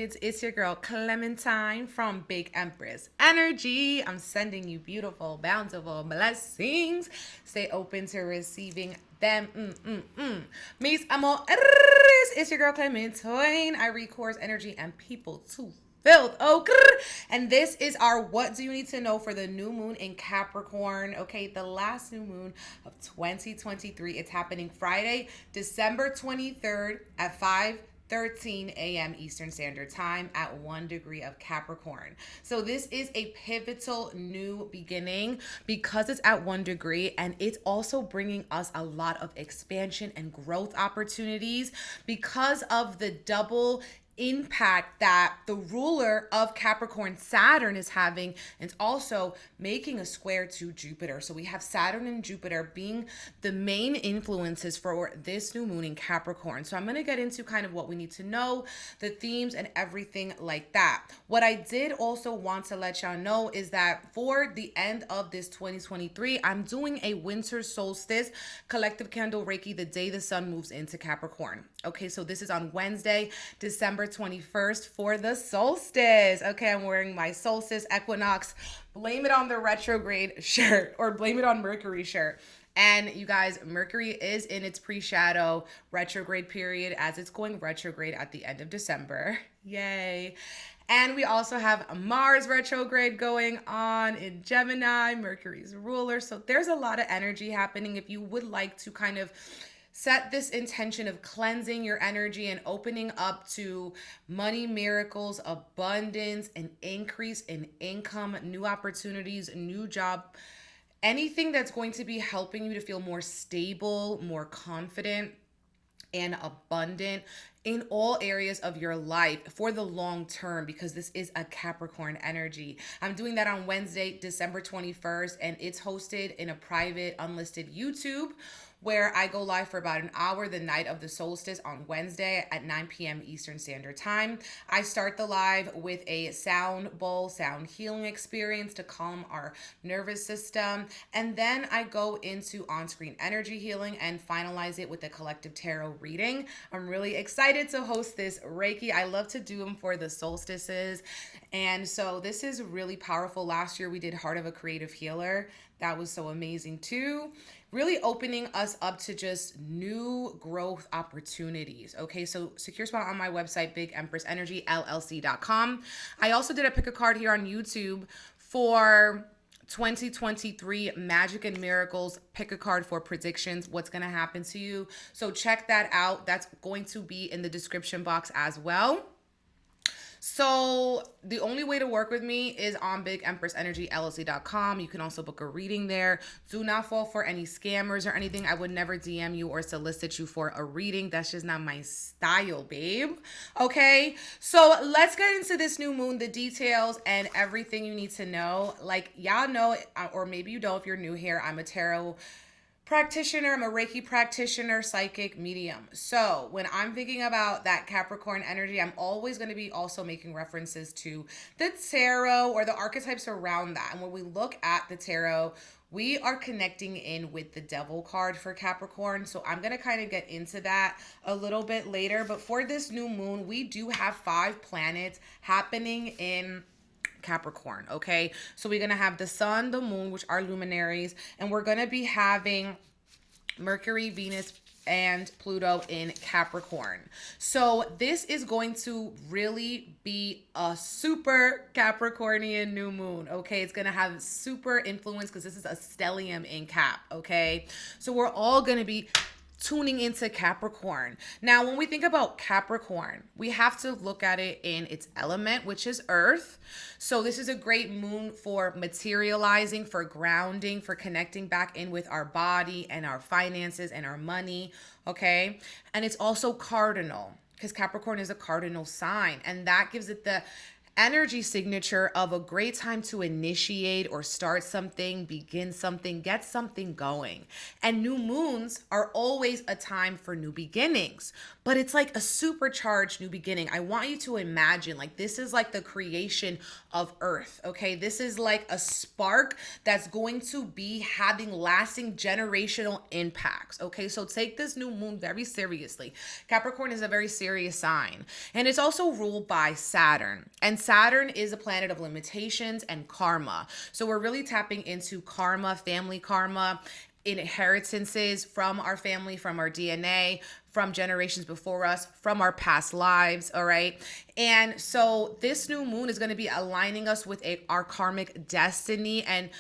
It's your girl Clementine from Big Empress Energy. I'm sending you beautiful, bountiful blessings. Stay open to receiving them. Mis amores. It's your girl Clementine. I read course energy and people too filled. Oh, and this is our what do you need to know for the new moon in Capricorn. Okay, the last new moon of 2023. It's happening Friday, December 23rd at 5:13 a.m. Eastern Standard Time at 1 degree of Capricorn. So this is a pivotal new beginning because it's at 1 degree, and it's also bringing us a lot of expansion and growth opportunities because of the double impact that the ruler of Capricorn, Saturn, is having, and it's also making a square to Jupiter. So we have Saturn and Jupiter being the main influences for this new moon in Capricorn. So I'm going to get into kind of what we need to know, the themes and everything like that. What I did also want to let y'all know is that for the end of this 2023, I'm doing a winter solstice collective candle Reiki the day the sun moves into Capricorn. Okay, so this is on Wednesday, December 21st for the solstice. Okay, I'm wearing my solstice equinox, blame it on the retrograde shirt or blame it on Mercury shirt. And you guys, Mercury is in its pre-shadow retrograde period as it's going retrograde at the end of December. Yay. And we also have Mars retrograde going on in Gemini, Mercury's ruler. So there's a lot of energy happening. If you would like to kind of set this intention of cleansing your energy and opening up to money, miracles, abundance, an increase in income, new opportunities, new job, anything that's going to be helping you to feel more stable, more confident, and abundant in all areas of your life for the long term, because this is a Capricorn energy. I'm doing that on Wednesday, December 21st, and it's hosted in a private, unlisted YouTube where I go live for about an hour the night of the solstice on Wednesday at 9 p.m. Eastern Standard Time. I start the live with a sound bowl, sound healing experience to calm our nervous system. And then I go into on-screen energy healing and finalize it with a collective tarot reading. I'm really excited to host this Reiki. I love to do them for the solstices. And so this is really powerful. Last year we did Heart of a Creative Healer. That was so amazing too. Really opening us up to just new growth opportunities. Okay, so secure spot on my website, bigempressenergyllc.com. I also did a pick a card here on YouTube for 2023 Magic and Miracles. Pick a card for predictions, what's going to happen to you. So check that out. That's going to be in the description box as well. So the only way to work with me is on bigempressenergyllc.com. You can also book a reading there. Do not fall for any scammers or anything. I would never DM you or solicit you for a reading. That's just not my style, babe. Okay, so let's get into this new moon, the details and everything you need to know. Like y'all know, or maybe you don't if you're new here, I'm a tarot practitioner. I'm a Reiki practitioner, psychic, medium. So when I'm thinking about that Capricorn energy, I'm always going to be also making references to the tarot or the archetypes around that. And when we look at the tarot, we are connecting in with the Devil card for Capricorn. So I'm going to kind of get into that a little bit later. But for this new moon, we do have 5 planets happening in Capricorn. Okay, so we're gonna have the sun, the moon, which are luminaries, and we're gonna be having Mercury, Venus, and Pluto in Capricorn. So this is going to really be a super Capricornian new moon. Okay, it's gonna have super influence because this is a stellium in Cap. Okay, so we're all gonna be tuning into Capricorn. Now, when we think about Capricorn, we have to look at it in its element, which is Earth. So this is a great moon for materializing, for grounding, for connecting back in with our body and our finances and our money, okay? And it's also cardinal because Capricorn is a cardinal sign, and that gives it the energy signature of a great time to initiate or start something, begin something, get something going. And new moons are always a time for new beginnings, but it's like a supercharged new beginning. I want you to imagine like this is like the creation of Earth, okay? This is like a spark that's going to be having lasting generational impacts, okay? So take this new moon very seriously. Capricorn is a very serious sign, and it's also ruled by Saturn. And Saturn is a planet of limitations and karma. So we're really tapping into karma, family karma, inheritances from our family, from our DNA, from generations before us, from our past lives, all right? And so this new moon is going to be aligning us with our karmic destiny and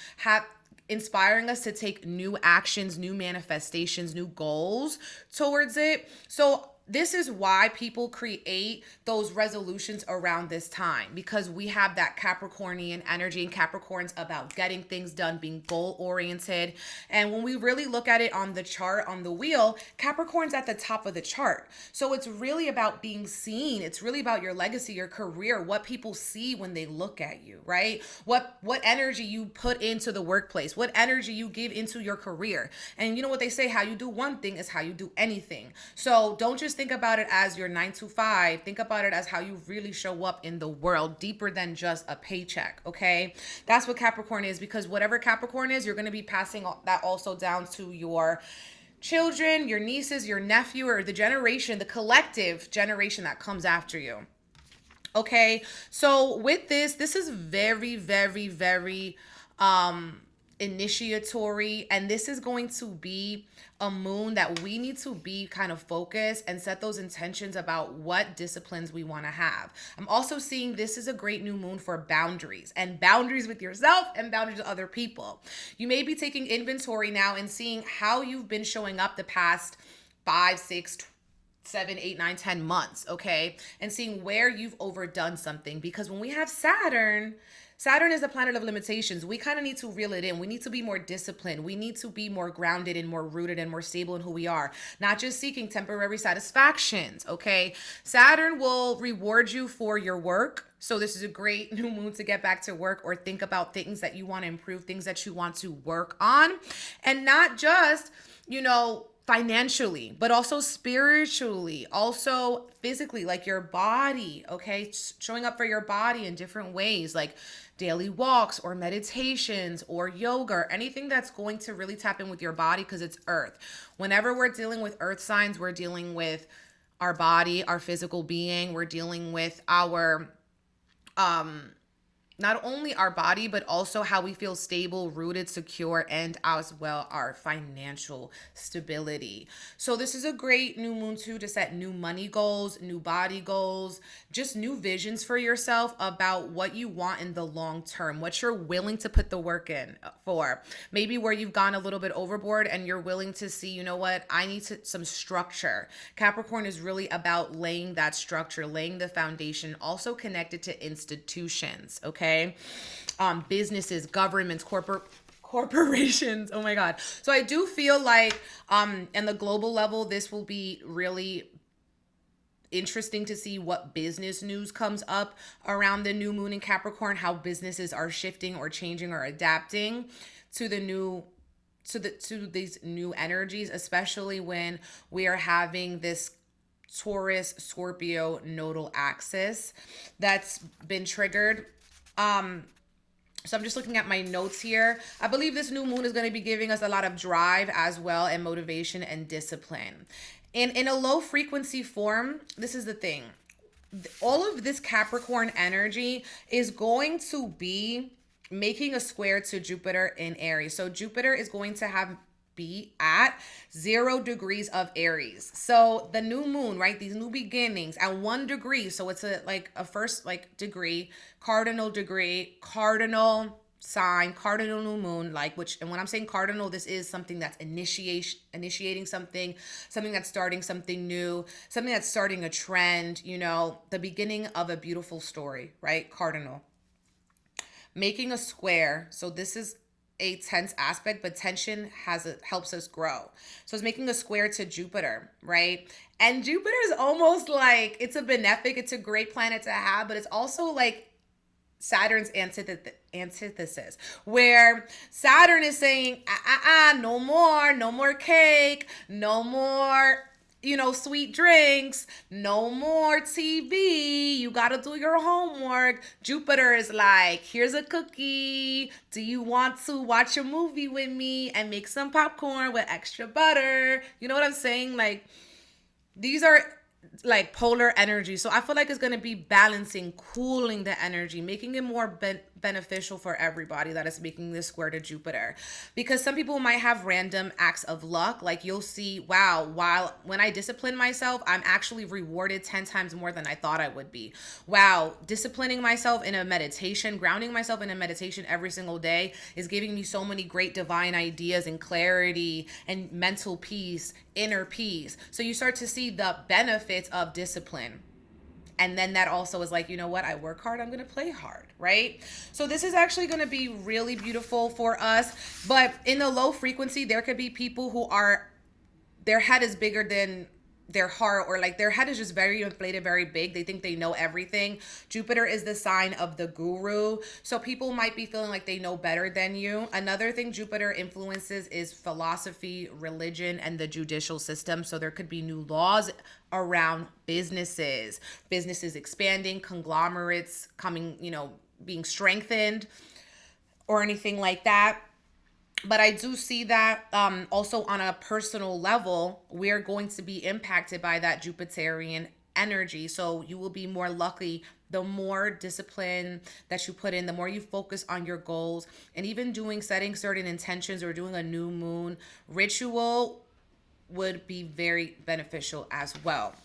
inspiring us to take new actions, new manifestations, new goals towards it. So this is why people create those resolutions around this time, because we have that Capricornian energy, and Capricorn's about getting things done, being goal oriented. And when we really look at it on the chart, on the wheel, Capricorn's at the top of the chart. So it's really about being seen. It's really about your legacy, your career, what people see when they look at you, right? What energy you put into the workplace, what energy you give into your career. And you know what they say, how you do one thing is how you do anything. So don't just think about it as your 9 to 5. Think about it as how you really show up in the world, deeper than just a paycheck, okay? That's what Capricorn is, because whatever Capricorn is, you're going to be passing that also down to your children, your nieces, your nephew, or the generation, the collective generation that comes after you. Okay, so with this is very, very, very initiatory, and this is going to be a moon that we need to be kind of focused and set those intentions about what disciplines we want to have. I'm also seeing this is a great new moon for boundaries, and boundaries with yourself and boundaries with other people. You may be taking inventory now and seeing how you've been showing up the past 5, 6, 7, 8, 9, 10 months, okay? And seeing where you've overdone something, because when we have Saturn is the planet of limitations. We kind of need to reel it in. We need to be more disciplined. We need to be more grounded and more rooted and more stable in who we are, not just seeking temporary satisfactions, okay? Saturn will reward you for your work. So this is a great new moon to get back to work or think about things that you want to improve, things that you want to work on, and not just, financially, but also spiritually, also physically, like your body, okay? Showing up for your body in different ways, like daily walks or meditations or yoga or anything that's going to really tap in with your body, because it's Earth. Whenever we're dealing with Earth signs, we're dealing with our body, our physical being. We're dealing with our not only our body, but also how we feel stable, rooted, secure, and as well our financial stability. So this is a great new moon too to set new money goals, new body goals, just new visions for yourself about what you want in the long term, what you're willing to put the work in for. Maybe where you've gone a little bit overboard and you're willing to see, you know what, I need some structure. Capricorn is really about laying that structure, laying the foundation, also connected to institutions, okay? Businesses, governments, corporations. Oh my God. So I do feel like in the global level, this will be really interesting to see what business news comes up around the new moon in Capricorn, how businesses are shifting or changing or adapting to these new energies, especially when we are having this Taurus Scorpio nodal axis that's been triggered. So I'm just looking at my notes here. I believe this new moon is going to be giving us a lot of drive as well, and motivation and discipline. And in a low frequency form, this is the thing. All of this Capricorn energy is going to be making a square to Jupiter in Aries. So Jupiter is going to be at 0 degrees of Aries. So the new moon, right? These new beginnings at 1 degree. So it's a first degree, cardinal sign, cardinal new moon, and when I'm saying cardinal, this is something that's initiating something that's starting something new, something that's starting a trend, the beginning of a beautiful story, right? Cardinal. Making a square. So this is a tense aspect, but tension helps us grow. So it's making a square to Jupiter, right? And Jupiter is almost like, it's a benefic, it's a great planet to have, but it's also like Saturn's antithesis, where Saturn is saying, no more, no more cake, no more, sweet drinks, no more TV. You got to do your homework. Jupiter is like, here's a cookie. Do you want to watch a movie with me and make some popcorn with extra butter? You know what I'm saying? Like, these are like polar energy. So I feel like it's going to be balancing, cooling the energy, making it more beneficial for everybody that is making this square to Jupiter. Because some people might have random acts of luck. Like you'll see, wow, when I discipline myself, I'm actually rewarded 10 times more than I thought I would be. Wow, disciplining myself in a meditation, grounding myself in a meditation every single day is giving me so many great divine ideas and clarity and mental peace, inner peace. So you start to see the benefits of discipline. And then that also is like, you know what? I work hard. I'm going to play hard, right? So this is actually going to be really beautiful for us. But in the low frequency, there could be people who their head is bigger than their heart, or like their head is just very inflated, very big. They think they know everything. Jupiter is the sign of the guru. So people might be feeling like they know better than you. Another thing Jupiter influences is philosophy, religion, and the judicial system. So there could be new laws around businesses expanding, conglomerates coming, being strengthened or anything like that. But I do see that also on a personal level, we're going to be impacted by that Jupiterian energy. So you will be more lucky the more discipline that you put in, the more you focus on your goals, and even setting certain intentions or doing a new moon ritual would be very beneficial as well.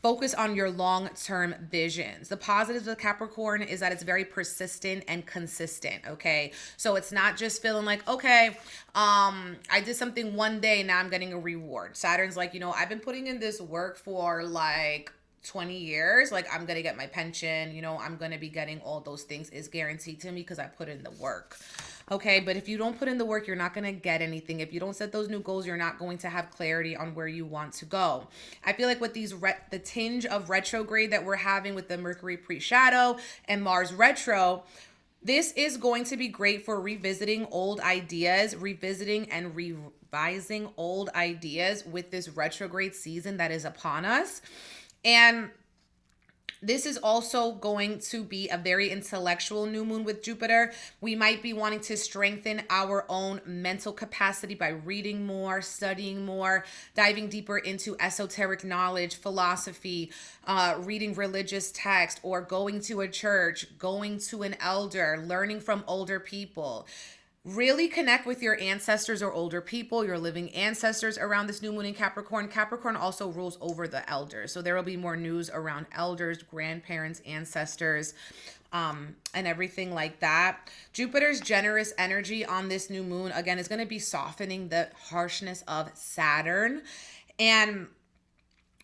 Focus on your long-term visions. The positives of Capricorn is that it's very persistent and consistent, okay? So it's not just feeling like, okay, I did something one day, now I'm getting a reward. Saturn's like, I've been putting in this work for like 20 years. Like, I'm going to get my pension, I'm going to be getting all those things is guaranteed to me because I put in the work. Okay, but if you don't put in the work, you're not going to get anything. If you don't set those new goals, you're not going to have clarity on where you want to go. I feel like with the tinge of retrograde that we're having with the Mercury pre-shadow and Mars retro, this is going to be great for revisiting old ideas, revisiting and revising old ideas with this retrograde season that is upon us. And this is also going to be a very intellectual new moon with Jupiter. We might be wanting to strengthen our own mental capacity by reading more, studying more, diving deeper into esoteric knowledge, philosophy, reading religious text, or going to a church, going to an elder, learning from older people. Really connect with your ancestors or older people, your living ancestors around this new moon in Capricorn. Capricorn also rules over the elders. So there will be more news around elders, grandparents, ancestors, and everything like that. Jupiter's generous energy on this new moon, again, is going to be softening the harshness of Saturn. And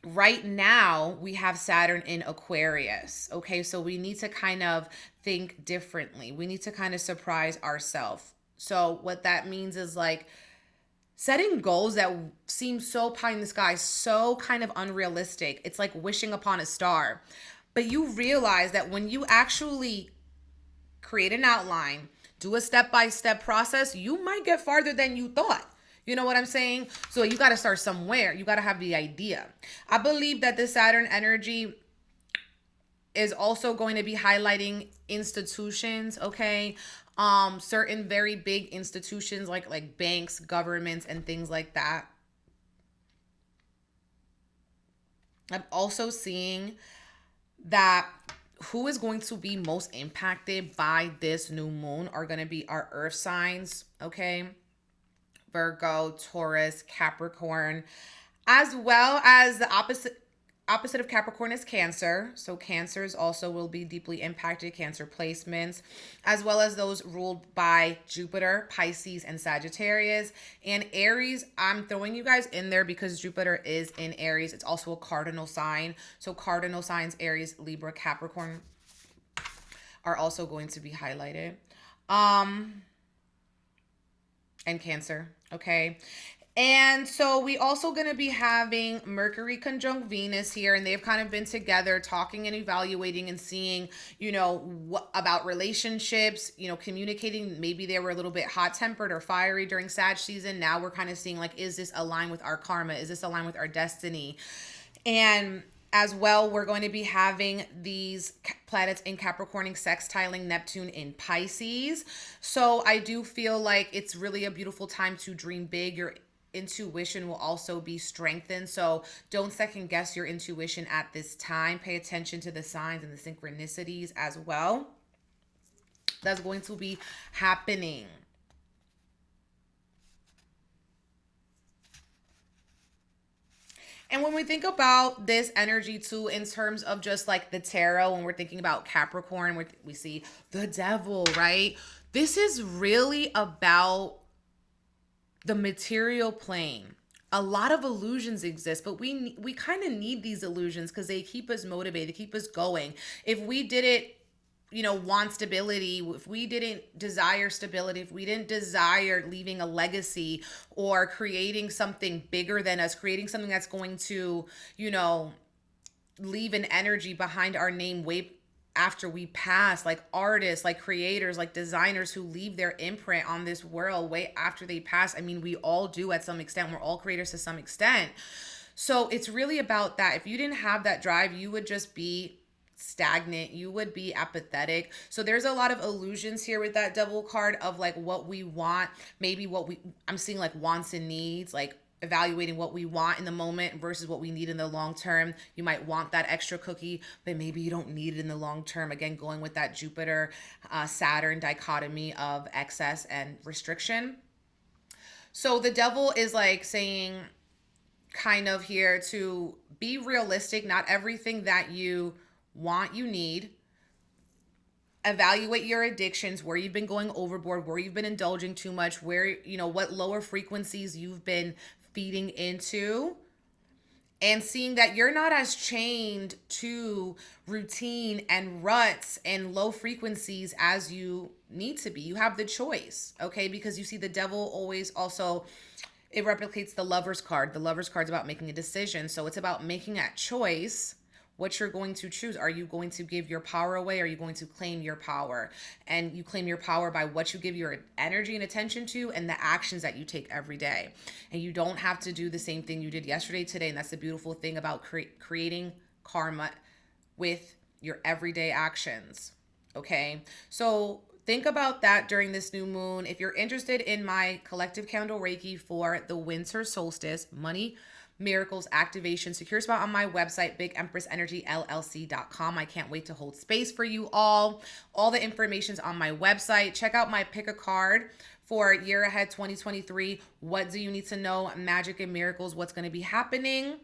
right now we have Saturn in Aquarius. Okay, so we need to kind of think differently. We need to kind of surprise ourselves. So what that means is like setting goals that seem so pie in the sky, so kind of unrealistic. It's like wishing upon a star. But you realize that when you actually create an outline, do a step-by-step process, you might get farther than you thought. You know what I'm saying? So you got to start somewhere. You got to have the idea. I believe that the Saturn energy is also going to be highlighting institutions, okay? Certain very big institutions like banks, governments, and things like that. I'm also seeing that who is going to be most impacted by this new moon are going to be our earth signs, okay? Virgo, Taurus, Capricorn, as well as the opposite of Capricorn is Cancer. So Cancers also will be deeply impacted, Cancer placements, as well as those ruled by Jupiter, Pisces, and Sagittarius. And Aries, I'm throwing you guys in there because Jupiter is in Aries. It's also a cardinal sign. So cardinal signs, Aries, Libra, Capricorn, are also going to be highlighted. And Cancer, okay? And so we also going to be having Mercury conjunct Venus here, and they've kind of been together talking and evaluating and seeing, what about relationships, communicating. Maybe they were a little bit hot tempered or fiery during Sag season. Now we're kind of seeing like, is this aligned with our karma? Is this aligned with our destiny? And as well, we're going to be having these planets in Capricorn sextiling Neptune in Pisces. So I do feel like it's really a beautiful time to dream big. Your intuition will also be strengthened. So don't second guess your intuition at this time. Pay attention to the signs and the synchronicities as well. That's going to be happening. And when we think about this energy too, in terms of just like the tarot, when we're thinking about Capricorn, we see the devil, right? This is really about the material plane. A lot of illusions exist, but we kind of need these illusions because they keep us motivated, they keep us going. If we didn't, want stability, if we didn't desire stability, if we didn't desire leaving a legacy or creating something bigger than us, creating something that's going to, leave an energy behind our name way after we pass, like artists, like creators, like designers who leave their imprint on this world way after they pass. I mean, we all do at some extent. We're all creators to some extent. So it's really about that. If you didn't have that drive, you would just be stagnant, you would be apathetic. So there's a lot of illusions here with that devil card of like what we want, maybe I'm seeing like wants and needs, like evaluating what we want in the moment versus what we need in the long term. You might want that extra cookie, but maybe you don't need it in the long term. Again, going with that Jupiter Saturn dichotomy of excess and restriction. So the devil is like saying kind of here to be realistic. Not everything that you want you need. Evaluate your addictions, where you've been going overboard, where you've been indulging too much, where what lower frequencies you've been feeding into, and seeing that you're not as chained to routine and ruts and low frequencies as you need to be. You have the choice, okay? Because you see the devil always also, it replicates the Lover's card. The Lover's card's about making a decision. So it's about making that choice, what you're going to choose. Are you going to give your power away? Or are you going to claim your power? And you claim your power by what you give your energy and attention to and the actions that you take every day. And you don't have to do the same thing you did yesterday, today. And that's the beautiful thing about creating karma with your everyday actions. Okay. So think about that during this new moon. If you're interested in my collective candle Reiki for the winter solstice, money, miracles, activation, secure spot on my website, BigEmpressEnergyLLC.com. I can't wait to hold space for you all. All the information's on my website. Check out my pick a card for year ahead 2023. What do you need to know? Magic and miracles, what's going to be happening?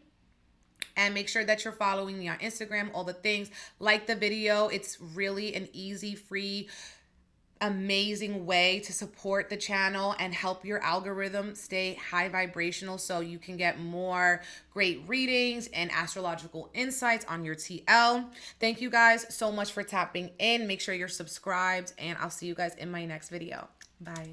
And make sure that you're following me on Instagram, all the things. Like the video. It's really an easy, free, amazing way to support the channel and help your algorithm stay high vibrational so you can get more great readings and astrological insights on your TL. Thank you guys so much for tapping in. Make sure you're subscribed, and I'll see you guys in my next video. Bye.